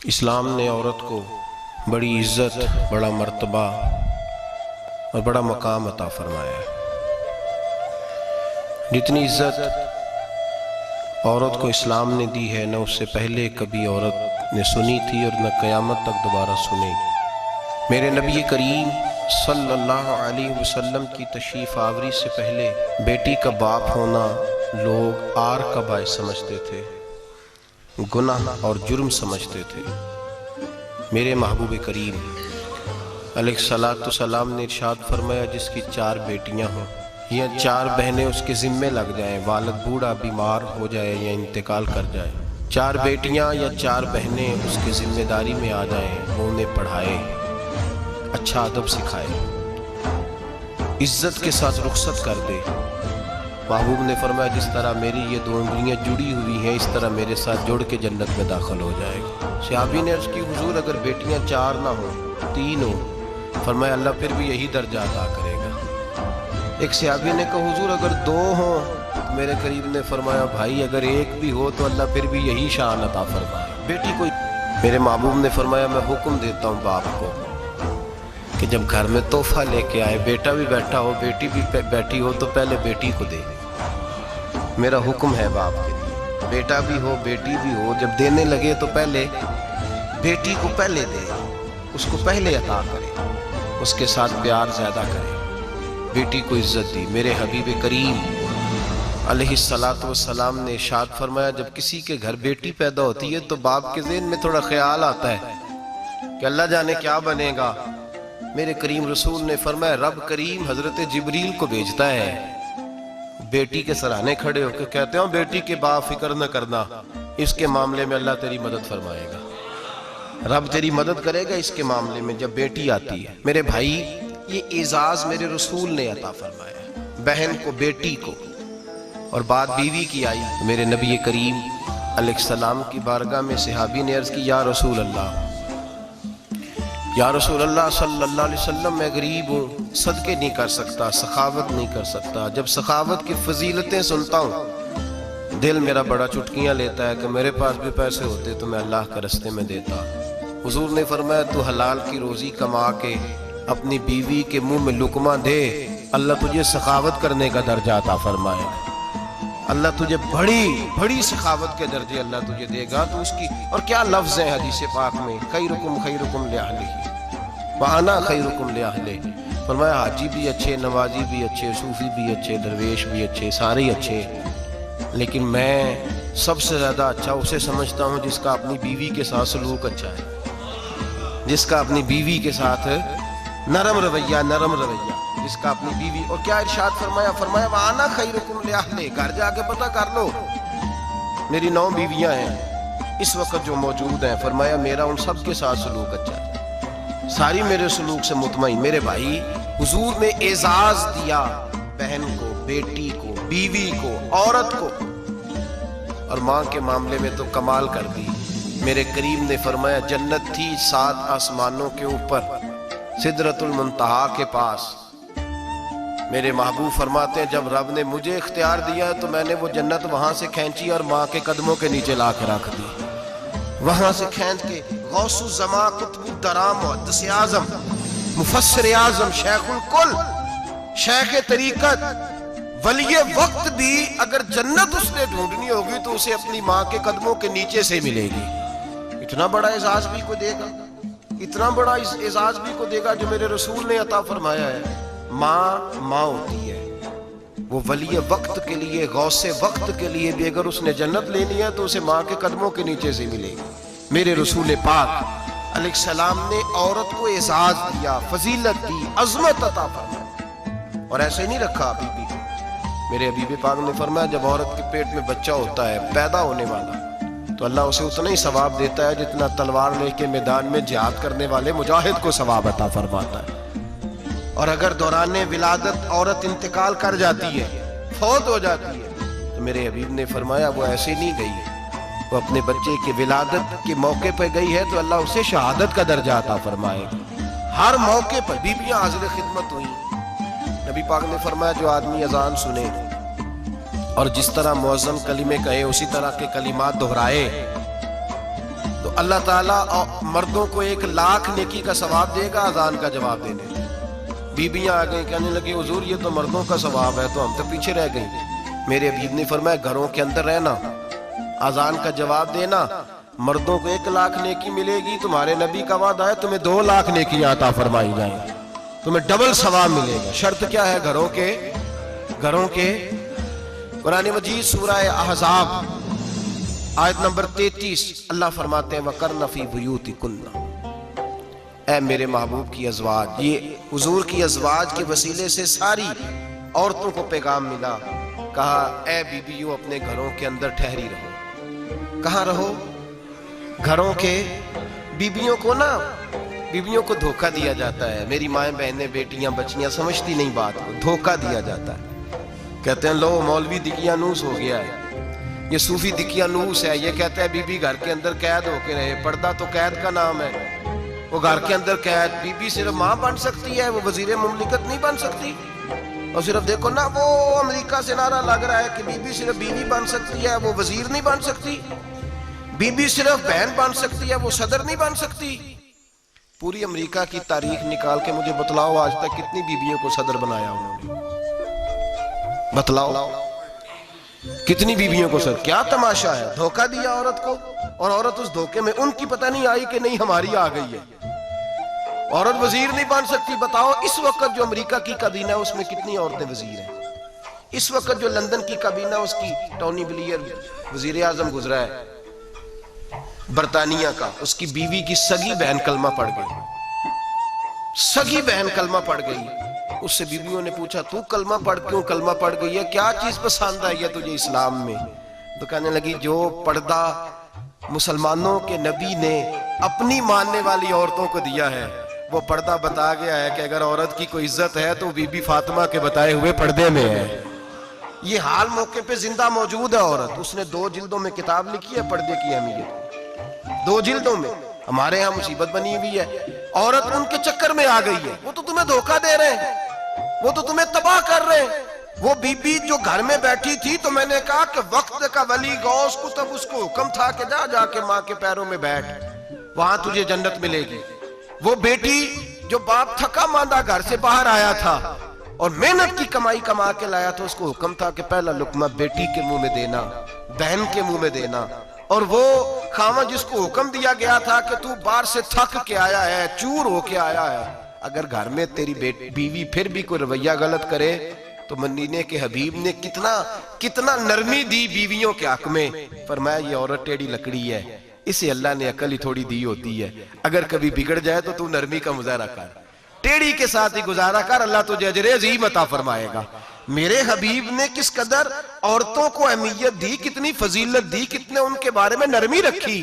इस्लाम ने औरत को बड़ी इज़्ज़त, बड़ा मर्तबा और बड़ा मकाम अता फरमाया है। जितनी इज़्ज़त औरत को इस्लाम ने दी है, न उससे पहले कभी औरत ने सुनी थी और न क़यामत तक दोबारा सुनेगी। मेरे नबी करीम सल्लल्लाहु अलैहि वसल्लम की तशरीफ़ आवरी से पहले बेटी का बाप होना लोग आर का बायस समझते थे, गुनाह और जुर्म समझते थे। मेरे महबूब करीम अलैहिस्सलाम ने इरशाद फरमाया, जिसकी 4 बेटियां हों या 4 बहनें उसके ज़िम्मे लग जाएं, वालिद बूढ़ा बीमार हो जाए या इंतकाल कर जाए, 4 बेटियां या 4 बहनें उसकी ज़िम्मेदारी में आ जाएं, वो उन्हें पढ़ाए, अच्छा अदब सिखाए, इज्जत के साथ रुखसत कर दे। महबूब ने फरमाया, जिस तरह मेरी ये 2 उंगलियां जुड़ी हुई हैं, इस तरह मेरे साथ जुड़ के जन्नत में दाखिल हो जाएगी। सहाबी ने अर्ज़ की, हुजूर अगर बेटियां 4 ना हो 3 हो? फरमाया, अल्लाह फिर भी यही दर्जा अता करेगा। एक सहाबी ने कहा, हुजूर अगर 2 हो? तो मेरे करीब ने फरमाया, भाई अगर 1 भी हो तो अल्लाह फिर भी यही शान अता फरमाए। बेटी को मेरे महबूब ने फरमाया, मैं हुक्म देता हूँ बाप को कि जब घर में तोहफा लेके आए, बेटा भी बैठा हो बेटी भी बैठी हो, तो पहले बेटी को दे। मेरा हुक्म है बाप के लिए, बेटा भी हो बेटी भी हो, जब देने लगे तो पहले बेटी को पहले दे, उसको पहले अता करे, उसके साथ प्यार ज़्यादा करे, बेटी को इज्जत दी। मेरे हबीब करीम अलैहिस्सलाम ने इरशाद फरमाया, जब किसी के घर बेटी पैदा होती है तो बाप के ज़हन में थोड़ा ख्याल आता है कि अल्लाह जाने क्या बनेगा। मेरे करीम रसूल ने फरमाया, रब करीम हजरत जिब्रील को भेजता है, बेटी के सराहने खड़े होकर कहते हो, बेटी के बाप फिक्र न करना, इसके मामले में अल्लाह तेरी मदद फरमाएगा, रब तेरी मदद करेगा इसके मामले में जब बेटी आती है। मेरे भाई, ये एजाज मेरे रसूल ने अता फरमाया, बहन को, बेटी को, और बात बीवी की आई तो मेरे नबी करीम अलैहिस्सलाम की बारगाह में सहाबी ने अर्ज की, या रसूल अल्लाह, या रसूल अल्लाह सल्लल्लाहु अलैहि वसल्लम, मैं गरीब हूँ, सदके नहीं कर सकता, सखावत नहीं कर सकता। जब सखावत की फजीलतें सुनता हूँ दिल मेरा बड़ा चुटकियाँ लेता है कि मेरे पास भी पैसे होते तो मैं अल्लाह के रास्ते में देता। हुजूर ने फरमाया, तू हलाल की रोजी कमा के अपनी बीवी के मुंह में लुकमा दे, अल्लाह तुझे सखावत करने का दर्जा अता फरमाएगा, अल्लाह तुझे बड़ी बड़ी सखावत के दर्जे अल्लाह तुझे देगा। तो उसकी और क्या लफ्ज़ है हदीस पाक में, खैरुकुम लिअहलिही व अना खैरुकुम लिअहली। फरमाया, हाजी भी अच्छे, नवाजी भी अच्छे, सूफी भी अच्छे, दरवेश भी अच्छे, सारे ही अच्छे, लेकिन मैं सबसे ज़्यादा अच्छा उसे समझता हूँ जिसका अपनी बीवी के साथ सलूक अच्छा है, जिसका अपनी बीवी के साथ नरम रवैया, जिसका अपनी बीवी। और क्या इरशाद फरमाया, फरमाया, वाना खैरुकुम लिअहली, घर जाके पता कर लो, मेरी 9 बीवियां हैं इस वक्त जो मौजूद हैं, फरमाया मेरा उन सब के साथ सलूक अच्छा है, सारी मेरे सलूक से मुतमईन। मेरे भाई, हुजूर ने एजाज दिया बहन को, बेटी को, बीवी को, औरत को, और माँ के मामले में तो कमाल कर दी। मेरे करीम ने फरमाया, जन्नत थी 7 आसमानों के ऊपर, सिदरतुल मुंतहा के पास। मेरे महबूब फरमाते हैं, जब रब ने मुझे इख्तियार दिया तो मैंने वो जन्नत वहां से खींची और माँ के कदमों के नीचे ला के रख दी। वहां से खींच के गौसु ज़मा, कुतुब दराम, मुहद्दिस आज़म, मुफस्सिर आज़म, शेखुल कुल, शेख तरीकत, वलिये वक्त भी अगर जन्नत उसने ढूंढनी होगी तो उसे अपनी माँ के कदमों के नीचे से मिलेगी। इतना बड़ा एजाज भी को देगा, इतना बड़ा एजाज भी को देगा जो मेरे रसूल ने अता फरमाया है। माँ होती है, वो वली वक्त के लिए, गौसे वक्त के लिए भी अगर उसने जन्नत लेनी है तो उसे माँ के कदमों के नीचे से मिलेगी। मेरे रसूल पाक अलैहिस्सलाम ने औरत को एजाज दिया, फजीलत दी, अजमत अता फरमाई, और ऐसे ही नहीं रखा अभी भी। मेरे हबीब पाक ने फरमाया, जब औरत के पेट में बच्चा होता है पैदा होने वाला, तो अल्लाह उसे उतना ही सवाब देता है जितना तलवार लेके मैदान में जिहाद करने वाले मुजाहिद को सवाब अता फरमाता है। और अगर दौराने विलादत औरत इंतकाल कर जाती है, फौत हो जाती है, तो मेरे हबीब ने फरमाया, वो ऐसे नहीं गई, वो अपने बच्चे की विलादत के मौके पर गई है तो अल्लाह उसे शहादत का दर्जा अता फरमाएगा। हर मौके पर बीबियां हाजिर खिदमत हुई। नबी पाक ने फरमाया, जो आदमी अजान सुने और जिस तरह मुअज्जिन कलिमे कहे उसी तरह के कलिमात दोहराए, तो अल्लाह ताला मर्दों को 1,00,000 नेकी का सवाब देगा अजान का जवाब देने। बीबियां आ गई, कहने लगी हुजूर ये तो मर्दों का सवाब है, तो हम तो पीछे रह गई। मेरे हबीब ने फरमाया घरों के अंदर रहना, अजान का जवाब देना, मर्दों को 1,00,000 नेकी मिलेगी। तुम्हारे नबी का वादा है तुम्हें 2,00,000 नेकी अता फरमाई जाए, तुम्हें डबल सवाब मिलेगा। शर्त क्या है? घरों के कुरान मजीद सूरह अहज़ाब आयत नंबर 33 अल्लाह फरमाते हैं वकरना फी बुयूतिकुन्ना, ऐ मेरे महबूब की अज़वाज, ये हुजूर की अज़वाज के वसीले से सारी औरतों को पैगाम मिला। कहा ऐ बीबियों अपने घरों के अंदर ठहरी रहो। कहाँ रहो? घरों के। बीबियों को ना, बीबियों को धोखा दिया जाता है। मेरी माएँ बहनें बेटियां बच्चियां समझती नहीं बात को, धोखा दिया जाता है। कहते हैं लो मौलवी दिकियानूस हो गया है, ये सूफी दिकियानूस है, ये कहता है बीबी घर के अंदर कैद होके रहे। पर्दा तो कैद का नाम है, वो घर के अंदर कैद। बीबी सिर्फ माँ बन सकती है, वो वजीर मुमलिकत नहीं बन सकती। और सिर्फ देखो ना वो अमेरिका से नारा लग रहा है कि बीबी सिर्फ बीवी बन सकती है, वो वजीर नहीं बन सकती। बीबी सिर्फ बहन बन सकती है, वो सदर नहीं बन सकती। पूरी अमेरिका की तारीख निकाल के मुझे बतलाओ आज तक कितनी बीबियों को सदर बनाया उन्होंने, बतलाओ कितनी बीबियों को सर। क्या तमाशा है, धोखा दिया औरत को, और औरत उस धोखे में उनकी पता नहीं आई कि नहीं हमारी आ गई है। औरत वजीर नहीं बन सकती। बताओ इस वक्त जो अमेरिका की काबीना है उसमें कितनी औरतें वजीर हैं? इस वक्त जो लंदन की काबीना उसकी टोनी ब्लेयर वजीर आजम गुजरा है बरतानिया का, उसकी बीवी की सगी बहन कलमा पड़ गई, सगी बहन कलमा पड़ गई। उससे बीवियों ने पूछा तू कलमा पढ़ क्यों कलमा पड़ गई है, क्या चीज पसंद आई है तुझे इस्लाम में? तो कहने लगी जो पर्दा मुसलमानों के नबी ने अपनी मानने वाली औरतों को दिया है वो पर्दा बता गया है कि अगर औरत की कोई इज्जत है तो बीबी फातिमा के बताए हुए पर्दे में है। ये हाल मौके पे जिंदा मौजूद है औरत। उसने 2 जिल्दों में किताब लिखी है पर्दे की अहमियत, 2 जिल्दों में। हमारे यहाँ मुसीबत बनी हुई है, औरत उनके चक्कर में आ गई है। वो तो तुम्हें धोखा दे रहे हैं, वो तो तुम्हें तबाह कर रहे हैं। वो बीबी जो घर में बैठी थी तो मैंने कहा कि वक्त का वली गौस को तब उसको हुक्म था कि जा जाके माँ के पैरों में बैठ, वहां तुझे जन्नत मिलेगी। वो बेटी जो बाप थका मांदा घर से बाहर आया था और मेहनत की कमाई कमा के लाया था, उसको हुक्म था कि पहला लुकमा बेटी के मुंह में देना, बहन के मुंह में देना। और वो खामा जिसको हुक्म दिया गया था कि तू बाहर से थक के आया है, चूर होके आया है, अगर घर में तेरी बीवी फिर भी कोई रवैया गलत करे तो मदीने के हबीब ने कितना कितना नरमी दी बीवियों के हक में। फरमाया ये औरत टेढ़ी लकड़ी है, इसे अल्लाह ने अकल ही थोड़ी दी होती है, अगर कभी बिगड़ जाए तो तू नरमी का मुजाहरा कर, टेढ़ी के साथ ही गुजारा कर, अल्लाह तुझे अजर अज़ीम अता फरमाएगा। मेरे हबीब ने किस कदर औरतों को अहमियत दी, कितनी फजीलत दी, कितने उनके बारे में नरमी रखी।